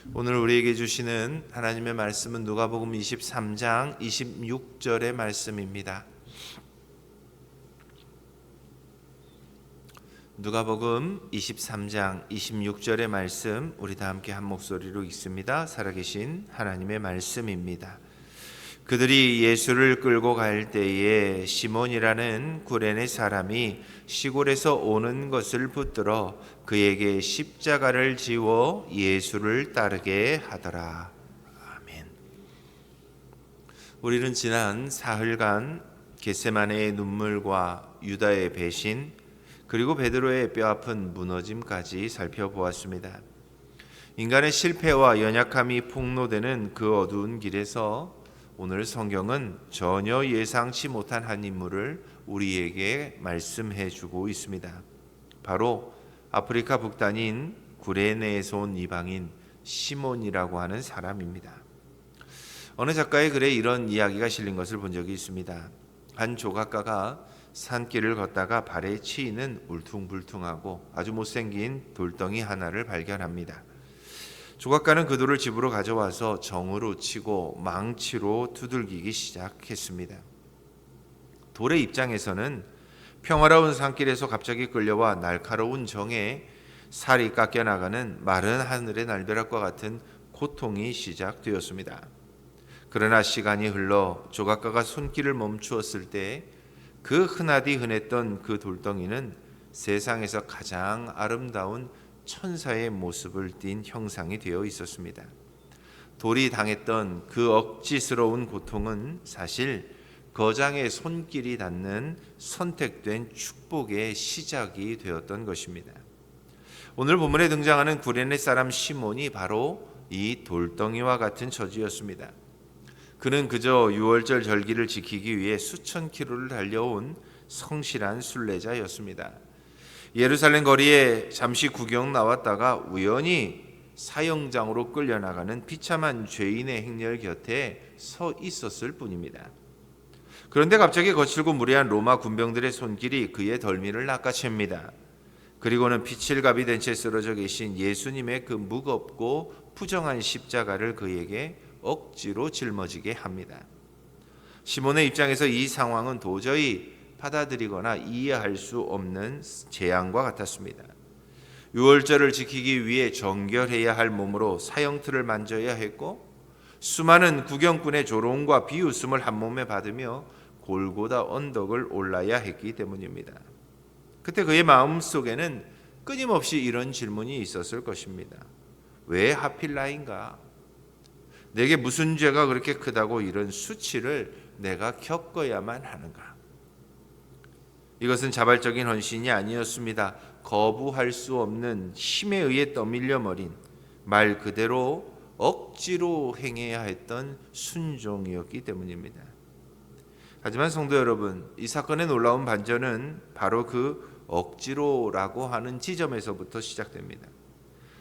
오늘 우리에게 주시는 하나님의 말씀은 누가복음 23장 26절의 말씀입니다. 누가복음 23장 26절의 말씀, 우리 다 함께 한 목소리로 읽습니다. 살아계신 하나님의 말씀입니다. 그들이 예수를 끌고 갈 때에 시몬이라는 구레네 사람이 시골에서 오는 것을 붙들어 그에게 십자가를 지워 예수를 따르게 하더라. 아멘. 우리는 지난 사흘간 겟세마네의 눈물과 유다의 배신, 그리고 베드로의 뼈아픈 무너짐까지 살펴보았습니다. 인간의 실패와 연약함이 폭로되는 그 어두운 길에서 오늘 성경은 전혀 예상치 못한 한 인물을 우리에게 말씀해 주고 있습니다. 바로 아프리카 북단인 구레네에서 온 이방인 시몬이라고 하는 사람입니다. 어느 작가의 글에 이런 이야기가 실린 것을 본 적이 있습니다. 한 조각가가 산길을 걷다가 발에 치이는 울퉁불퉁하고 아주 못생긴 돌덩이 하나를 발견합니다. 조각가는 그 돌을 집으로 가져와서 정으로 치고 망치로 두들기기 시작했습니다. 돌의 입장에서는 평화로운 산길에서 갑자기 끌려와 날카로운 정에 살이 깎여나가는 마른 하늘의 날벼락과 같은 고통이 시작되었습니다. 그러나 시간이 흘러 조각가가 손길을 멈추었을 때 그 흔하디 흔했던 그 돌덩이는 세상에서 가장 아름다운 천사의 모습을 띤 형상이 되어 있었습니다. 돌이 당했던 그 억지스러운 고통은 사실 거장의 손길이 닿는 선택된 축복의 시작이 되었던 것입니다. 오늘 본문에 등장하는 구레네 사람 시몬이 바로 이 돌덩이와 같은 처지였습니다. 그는 그저 유월절 절기를 지키기 위해 수천 킬로를 달려온 성실한 순례자였습니다. 예루살렘 거리에 잠시 구경 나왔다가 우연히 사형장으로 끌려나가는 비참한 죄인의 행렬 곁에 서 있었을 뿐입니다. 그런데 갑자기 거칠고 무례한 로마 군병들의 손길이 그의 덜미를 낚아챕니다. 그리고는 피칠갑이 된 채 쓰러져 계신 예수님의 그 무겁고 부정한 십자가를 그에게 억지로 짊어지게 합니다. 시몬의 입장에서 이 상황은 도저히 받아들이거나 이해할 수 없는 재앙과 같았습니다. 유월절을 지키기 위해 정결해야 할 몸으로 사형틀을 만져야 했고 수많은 구경꾼의 조롱과 비웃음을 한 몸에 받으며 골고다 언덕을 올라야 했기 때문입니다. 그때 그의 마음속에는 끊임없이 이런 질문이 있었을 것입니다. 왜 하필 나인가? 내게 무슨 죄가 그렇게 크다고 이런 수치를 내가 겪어야만 하는가? 이것은 자발적인 헌신이 아니었습니다. 거부할 수 없는 힘에 의해 떠밀려 버린 말 그대로 억지로 행해야 했던 순종이었기 때문입니다. 하지만 성도 여러분, 이 사건의 놀라운 반전은 바로 그 억지로라고 하는 지점에서부터 시작됩니다.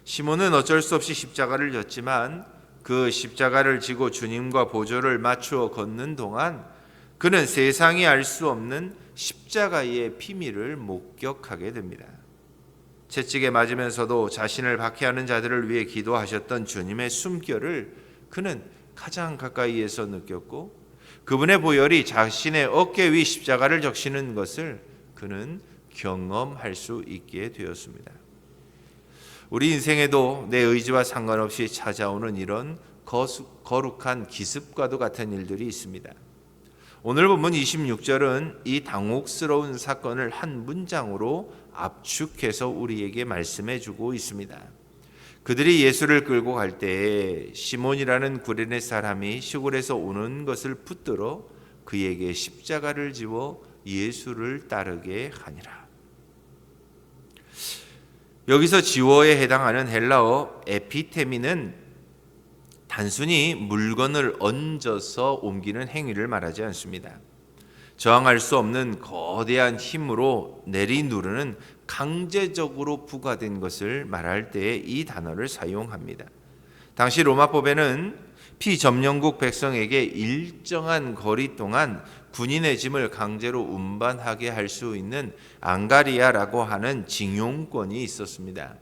시몬은 어쩔 수 없이 십자가를 졌지만 그 십자가를 지고 주님과 보조를 맞추어 걷는 동안 그는 세상이 알 수 없는 십자가의 비밀을 목격하게 됩니다. 채찍에 맞으면서도 자신을 박해하는 자들을 위해 기도하셨던 주님의 숨결을 그는 가장 가까이에서 느꼈고 그분의 보혈이 자신의 어깨 위 십자가를 적시는 것을 그는 경험할 수 있게 되었습니다. 우리 인생에도 내 의지와 상관없이 찾아오는 이런 거룩한 기습과도 같은 일들이 있습니다. 오늘 본문 26절은 이 당혹스러운 사건을 한 문장으로 압축해서 우리에게 말씀해 주고 있습니다. 그들이 예수를 끌고 갈 때에 시몬이라는 구레네 사람이 시골에서 오는 것을 붙들어 그에게 십자가를 지워 예수를 따르게 하니라. 여기서 지워에 해당하는 헬라어 에피테미는 단순히 물건을 얹어서 옮기는 행위를 말하지 않습니다. 저항할 수 없는 거대한 힘으로 내리누르는 강제적으로 부과된 것을 말할 때 이 단어를 사용합니다. 당시 로마법에는 피점령국 백성에게 일정한 거리 동안 군인의 짐을 강제로 운반하게 할 수 있는 앙가리아라고 하는 징용권이 있었습니다.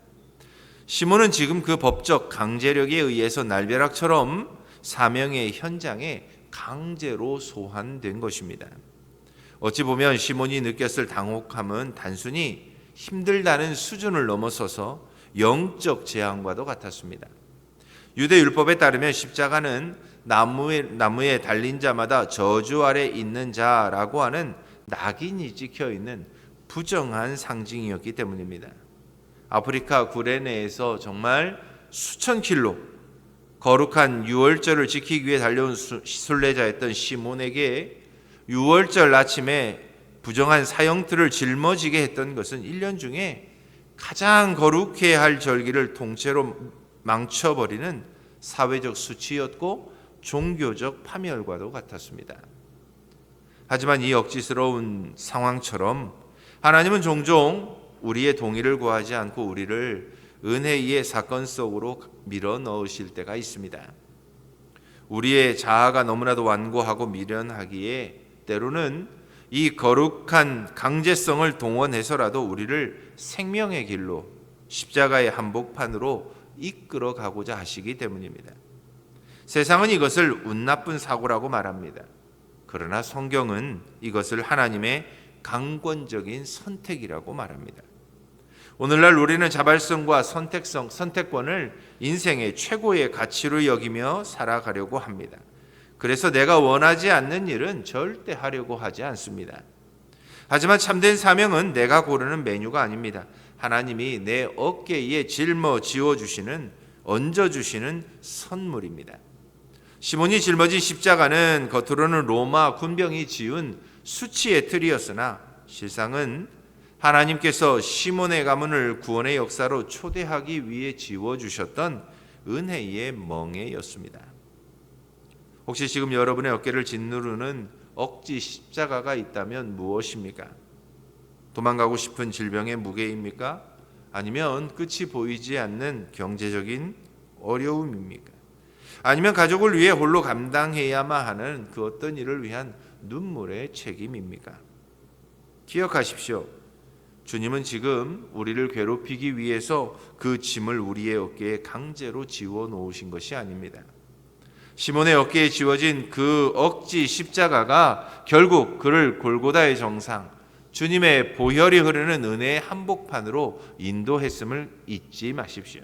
시몬은 지금 그 법적 강제력에 의해서 날벼락처럼 사명의 현장에 강제로 소환된 것입니다. 어찌 보면 시몬이 느꼈을 당혹함은 단순히 힘들다는 수준을 넘어서서 영적 재앙과도 같았습니다. 유대 율법에 따르면 십자가는 나무에 달린 자마다 저주 아래 있는 자라고 하는 낙인이 찍혀 있는 부정한 상징이었기 때문입니다. 아프리카 구레네에서 정말 수천 킬로 거룩한 유월절을 지키기 위해 달려온 순례자였던 시몬에게 유월절 아침에 부정한 사형틀을 짊어지게 했던 것은 1년 중에 가장 거룩해야 할 절기를 통째로 망쳐버리는 사회적 수치였고 종교적 파멸과도 같았습니다. 하지만 이 억지스러운 상황처럼 하나님은 종종 우리의 동의를 구하지 않고 우리를 은혜의 사건 속으로 밀어 넣으실 때가 있습니다. 우리의 자아가 너무나도 완고하고 미련하기에 때로는 이 거룩한 강제성을 동원해서라도 우리를 생명의 길로 십자가의 한복판으로 이끌어 가고자 하시기 때문입니다. 세상은 이것을 운 나쁜 사고라고 말합니다. 그러나 성경은 이것을 하나님의 강권적인 선택이라고 말합니다. 오늘날 우리는 자발성과 선택권을 인생의 최고의 가치로 여기며 살아가려고 합니다. 그래서 내가 원하지 않는 일은 절대 하려고 하지 않습니다. 하지만 참된 사명은 내가 고르는 메뉴가 아닙니다. 하나님이 내 어깨에 짊어지어주시는, 얹어주시는 선물입니다. 시몬이 짊어진 십자가는 겉으로는 로마 군병이 지은 수치의 틀이었으나 실상은 하나님께서 시몬의 가문을 구원의 역사로 초대하기 위해 지워주셨던 은혜의 멍에였습니다. 혹시 지금 여러분의 어깨를 짓누르는 억지 십자가가 있다면 무엇입니까? 도망가고 싶은 질병의 무게입니까? 아니면 끝이 보이지 않는 경제적인 어려움입니까? 아니면 가족을 위해 홀로 감당해야만 하는 그 어떤 일을 위한 눈물의 책임입니까? 기억하십시오. 주님은 지금 우리를 괴롭히기 위해서 그 짐을 우리의 어깨에 강제로 지워 놓으신 것이 아닙니다. 시몬의 어깨에 지워진 그 억지 십자가가 결국 그를 골고다의 정상, 주님의 보혈이 흐르는 은혜의 한복판으로 인도했음을 잊지 마십시오.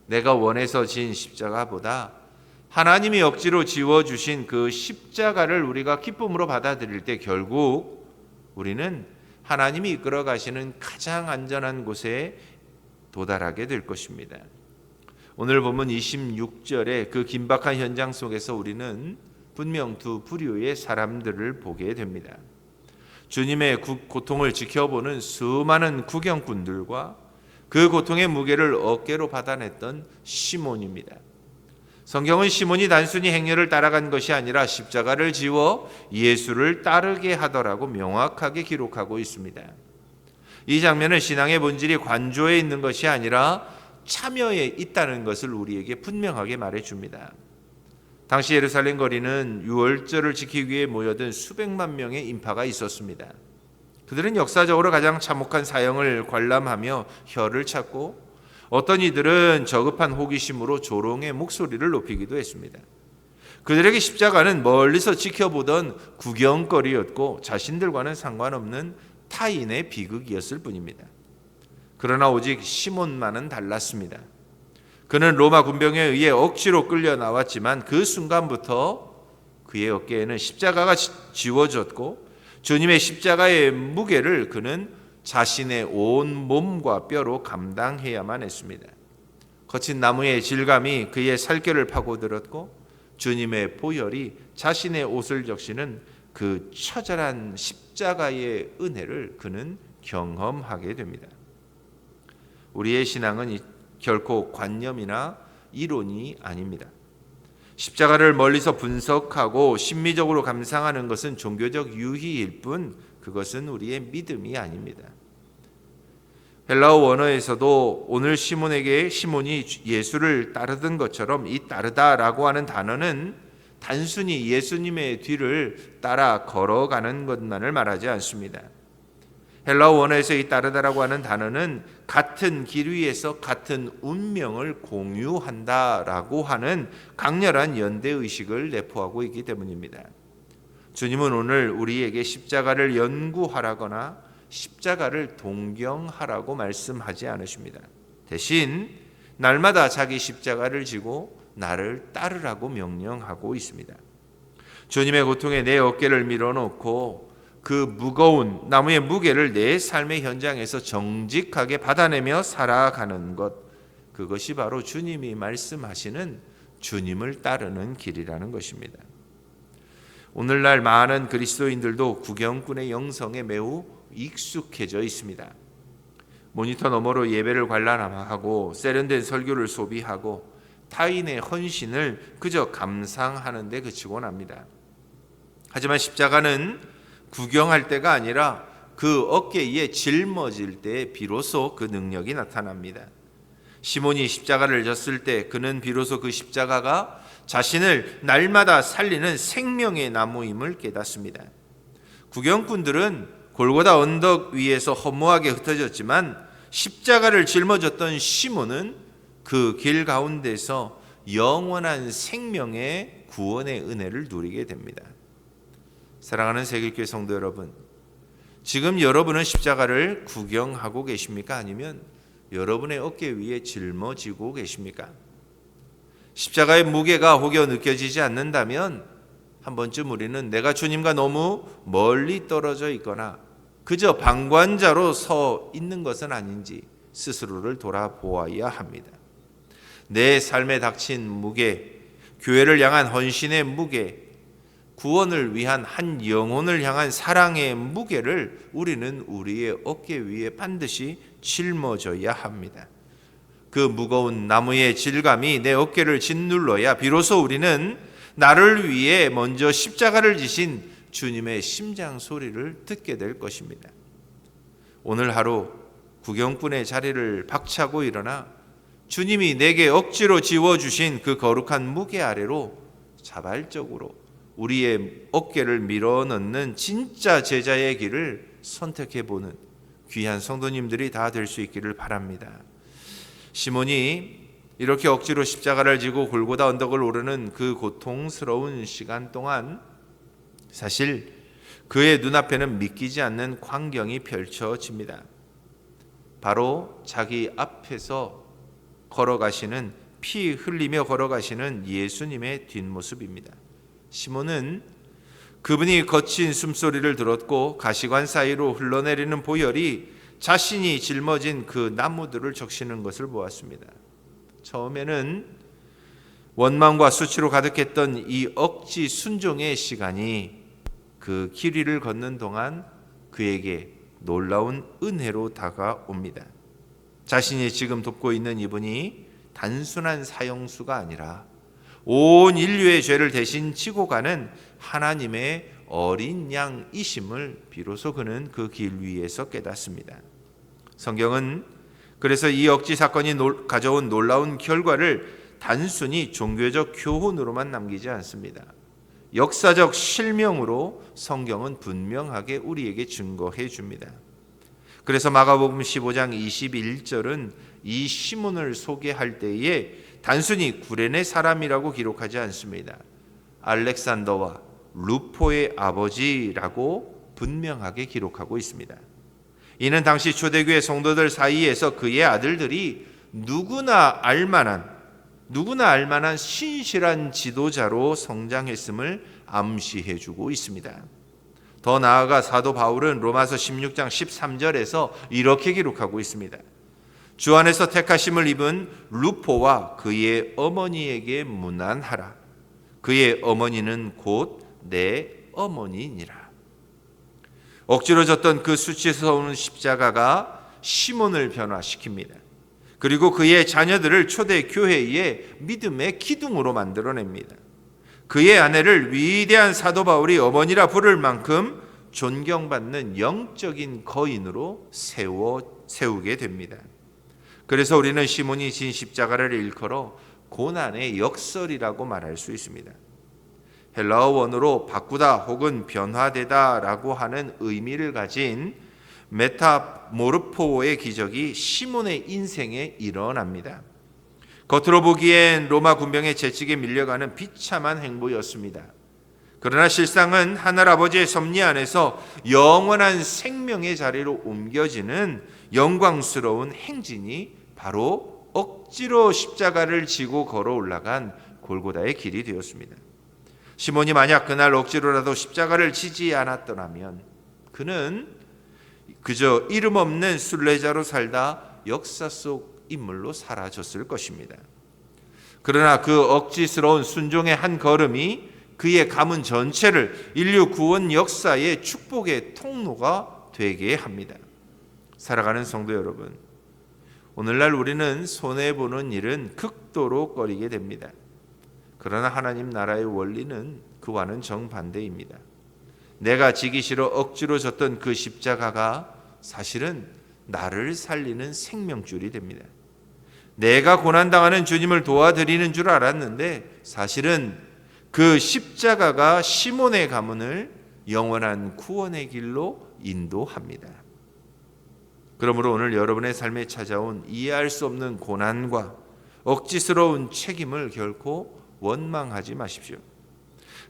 내가 원해서 진 십자가보다 하나님이 억지로 지워주신 그 십자가를 우리가 기쁨으로 받아들일 때 결국 우리는 하나님이 이끌어 가시는 가장 안전한 곳에 도달하게 될 것입니다. 오늘 본문 26절의 그 긴박한 현장 속에서 우리는 분명 두 부류의 사람들을 보게 됩니다. 주님의 고통을 지켜보는 수많은 구경꾼들과 그 고통의 무게를 어깨로 받아냈던 시몬입니다. 성경은 시몬이 단순히 행렬을 따라간 것이 아니라 십자가를 지워 예수를 따르게 하더라고 명확하게 기록하고 있습니다. 이 장면은 신앙의 본질이 관조에 있는 것이 아니라 참여에 있다는 것을 우리에게 분명하게 말해줍니다. 당시 예루살렘 거리는 유월절을 지키기 위해 모여든 수백만 명의 인파가 있었습니다. 그들은 역사적으로 가장 참혹한 사형을 관람하며 혀를 찾고 어떤 이들은 저급한 호기심으로 조롱의 목소리를 높이기도 했습니다. 그들에게 십자가는 멀리서 지켜보던 구경거리였고 자신들과는 상관없는 타인의 비극이었을 뿐입니다. 그러나 오직 시몬만은 달랐습니다. 그는 로마 군병에 의해 억지로 끌려 나왔지만 그 순간부터 그의 어깨에는 십자가가 지워졌고 주님의 십자가의 무게를 그는 자신의 온 몸과 뼈로 감당해야만 했습니다. 거친 나무의 질감이 그의 살결을 파고들었고 주님의 보혈이 자신의 옷을 적시는 그 처절한 십자가의 은혜를 그는 경험하게 됩니다. 우리의 신앙은 결코 관념이나 이론이 아닙니다. 십자가를 멀리서 분석하고 심미적으로 감상하는 것은 종교적 유희일 뿐 그것은 우리의 믿음이 아닙니다. 헬라어 원어에서도 오늘 시몬이 예수를 따르던 것처럼 이 따르다라고 하는 단어는 단순히 예수님의 뒤를 따라 걸어가는 것만을 말하지 않습니다. 헬라어 원어에서 이 따르다라고 하는 단어는 같은 길 위에서 같은 운명을 공유한다라고 하는 강렬한 연대 의식을 내포하고 있기 때문입니다. 주님은 오늘 우리에게 십자가를 연구하라거나 십자가를 동경하라고 말씀하지 않으십니다. 대신 날마다 자기 십자가를 지고 나를 따르라고 명령하고 있습니다. 주님의 고통에 내 어깨를 밀어놓고 그 무거운 나무의 무게를 내 삶의 현장에서 정직하게 받아내며 살아가는 것, 그것이 바로 주님이 말씀하시는 주님을 따르는 길이라는 것입니다. 오늘날 많은 그리스도인들도 구경꾼의 영성에 매우 익숙해져 있습니다. 모니터 너머로 예배를 관람하고 세련된 설교를 소비하고 타인의 헌신을 그저 감상하는 데 그치곤 합니다. 하지만 십자가는 구경할 때가 아니라 그 어깨에 짊어질 때 비로소 그 능력이 나타납니다. 시몬이 십자가를 졌을 때 그는 비로소 그 십자가가 자신을 날마다 살리는 생명의 나무임을 깨닫습니다. 구경꾼들은 골고다 언덕 위에서 허무하게 흩어졌지만 십자가를 짊어졌던 시몬은 그 길 가운데서 영원한 생명의 구원의 은혜를 누리게 됩니다. 사랑하는 새길교회 성도 여러분, 지금 여러분은 십자가를 구경하고 계십니까? 아니면 여러분의 어깨 위에 짊어지고 계십니까? 십자가의 무게가 혹여 느껴지지 않는다면 한 번쯤 우리는 내가 주님과 너무 멀리 떨어져 있거나 그저 방관자로 서 있는 것은 아닌지 스스로를 돌아보아야 합니다. 내 삶에 닥친 무게, 교회를 향한 헌신의 무게, 구원을 위한 한 영혼을 향한 사랑의 무게를 우리는 우리의 어깨 위에 반드시 짊어져야 합니다. 그 무거운 나무의 질감이 내 어깨를 짓눌러야 비로소 우리는 나를 위해 먼저 십자가를 지신 주님의 심장 소리를 듣게 될 것입니다. 오늘 하루 구경꾼의 자리를 박차고 일어나 주님이 내게 억지로 지워주신 그 거룩한 무게 아래로 자발적으로 우리의 어깨를 밀어넣는 진짜 제자의 길을 선택해보는 귀한 성도님들이 다 될 수 있기를 바랍니다. 시몬이 이렇게 억지로 십자가를 지고 골고다 언덕을 오르는 그 고통스러운 시간 동안 사실 그의 눈앞에는 믿기지 않는 광경이 펼쳐집니다. 바로 자기 앞에서 걸어가시는, 피 흘리며 걸어가시는 예수님의 뒷모습입니다. 시몬은 그분이 거친 숨소리를 들었고 가시관 사이로 흘러내리는 보혈이 자신이 짊어진 그 나무들을 적시는 것을 보았습니다. 처음에는 원망과 수치로 가득했던 이 억지 순종의 시간이 그 길 위를 걷는 동안 그에게 놀라운 은혜로 다가옵니다. 자신이 지금 돕고 있는 이분이 단순한 사형수가 아니라 온 인류의 죄를 대신 지고 가는 하나님의 어린 양이심을 비로소 그는 그 길 위에서 깨닫습니다. 성경은 그래서 이 억지 사건이 가져온 놀라운 결과를 단순히 종교적 교훈으로만 남기지 않습니다. 역사적 실명으로 성경은 분명하게 우리에게 증거해 줍니다. 그래서 마가복음 15장 21절은 이 시몬을 소개할 때에 단순히 구레네 사람이라고 기록하지 않습니다. 알렉산더와 루포의 아버지라고 분명하게 기록하고 있습니다. 이는 당시 초대교회 성도들 사이에서 그의 아들들이 누구나 알만한 신실한 지도자로 성장했음을 암시해주고 있습니다. 더 나아가 사도 바울은 로마서 16장 13절에서 이렇게 기록하고 있습니다. 주 안에서 택하심을 입은 루포와 그의 어머니에게 문안하라. 그의 어머니는 곧 내 어머니니라. 억지로 졌던 그 수치스러운 십자가가 시몬을 변화시킵니다. 그리고 그의 자녀들을 초대 교회의 믿음의 기둥으로 만들어냅니다. 그의 아내를 위대한 사도 바울이 어머니라 부를 만큼 존경받는 영적인 거인으로 세우게 됩니다. 그래서 우리는 시몬이 진 십자가를 일컬어 고난의 역설이라고 말할 수 있습니다. 헬라어 원어로 바꾸다 혹은 변화되다 라고 하는 의미를 가진 메타모르포의 기적이 시몬의 인생에 일어납니다. 겉으로 보기엔 로마 군병의 채찍에 밀려가는 비참한 행보였습니다. 그러나 실상은 하늘아버지의 섭리 안에서 영원한 생명의 자리로 옮겨지는 영광스러운 행진이 바로 억지로 십자가를 지고 걸어 올라간 골고다의 길이 되었습니다. 시몬이 만약 그날 억지로라도 십자가를 지지 않았더라면 그는 그저 이름 없는 순례자로 살다 역사 속 인물로 사라졌을 것입니다. 그러나 그 억지스러운 순종의 한 걸음이 그의 가문 전체를 인류 구원 역사의 축복의 통로가 되게 합니다. 살아가는 성도 여러분, 오늘날 우리는 손해보는 일은 극도로 꺼리게 됩니다. 그러나 하나님 나라의 원리는 그와는 정반대입니다. 내가 지기 싫어 억지로 졌던 그 십자가가 사실은 나를 살리는 생명줄이 됩니다. 내가 고난당하는 주님을 도와드리는 줄 알았는데 사실은 그 십자가가 시몬의 가문을 영원한 구원의 길로 인도합니다. 그러므로 오늘 여러분의 삶에 찾아온 이해할 수 없는 고난과 억지스러운 책임을 결코 원망하지 마십시오.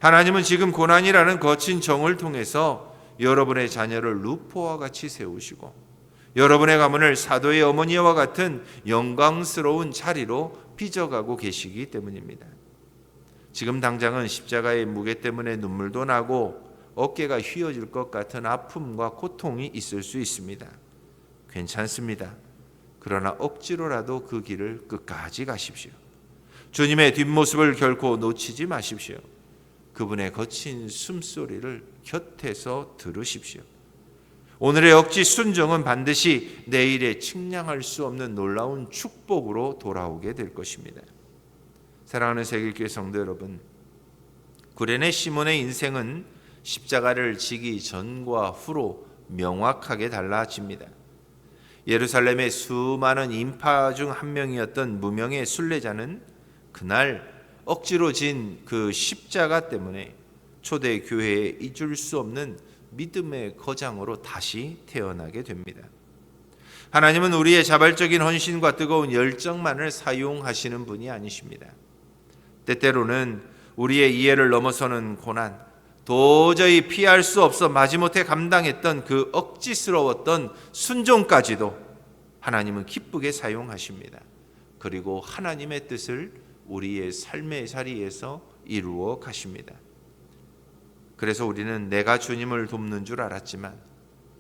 하나님은 지금 고난이라는 거친 정을 통해서 여러분의 자녀를 루포와 같이 세우시고 여러분의 가문을 사도의 어머니와 같은 영광스러운 자리로 빚어가고 계시기 때문입니다. 지금 당장은 십자가의 무게 때문에 눈물도 나고 어깨가 휘어질 것 같은 아픔과 고통이 있을 수 있습니다. 괜찮습니다. 그러나 억지로라도 그 길을 끝까지 가십시오. 주님의 뒷모습을 결코 놓치지 마십시오. 그분의 거친 숨소리를 곁에서 들으십시오. 오늘의 억지 순종은 반드시 내일의 측량할 수 없는 놀라운 축복으로 돌아오게 될 것입니다. 사랑하는 새길교회 성도 여러분, 구레네 시몬의 인생은 십자가를 지기 전과 후로 명확하게 달라집니다. 예루살렘의 수많은 인파 중 한 명이었던 무명의 순례자는 그날 억지로 진 그 십자가 때문에 초대 교회에 잊을 수 없는 믿음의 거장으로 다시 태어나게 됩니다. 하나님은 우리의 자발적인 헌신과 뜨거운 열정만을 사용하시는 분이 아니십니다. 때때로는 우리의 이해를 넘어서는 고난, 도저히 피할 수 없어 마지못해 감당했던 그 억지스러웠던 순종까지도 하나님은 기쁘게 사용하십니다. 그리고 하나님의 뜻을 우리의 삶의 자리에서 이루어 가십니다. 그래서 우리는 내가 주님을 돕는 줄 알았지만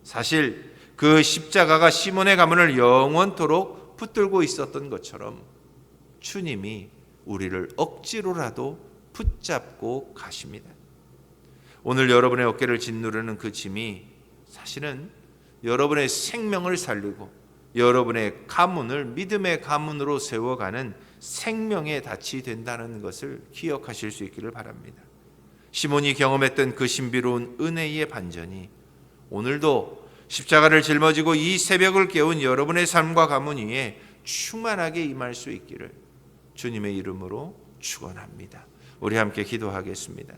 사실 그 십자가가 시몬의 가문을 영원토록 붙들고 있었던 것처럼 주님이 우리를 억지로라도 붙잡고 가십니다. 오늘 여러분의 어깨를 짓누르는 그 짐이 사실은 여러분의 생명을 살리고 여러분의 가문을 믿음의 가문으로 세워가는 생명의 닻이 된다는 것을 기억하실 수 있기를 바랍니다. 시몬이 경험했던 그 신비로운 은혜의 반전이 오늘도 십자가를 짊어지고 이 새벽을 깨운 여러분의 삶과 가문 위에 충만하게 임할 수 있기를 주님의 이름으로 축원합니다. 우리 함께 기도하겠습니다.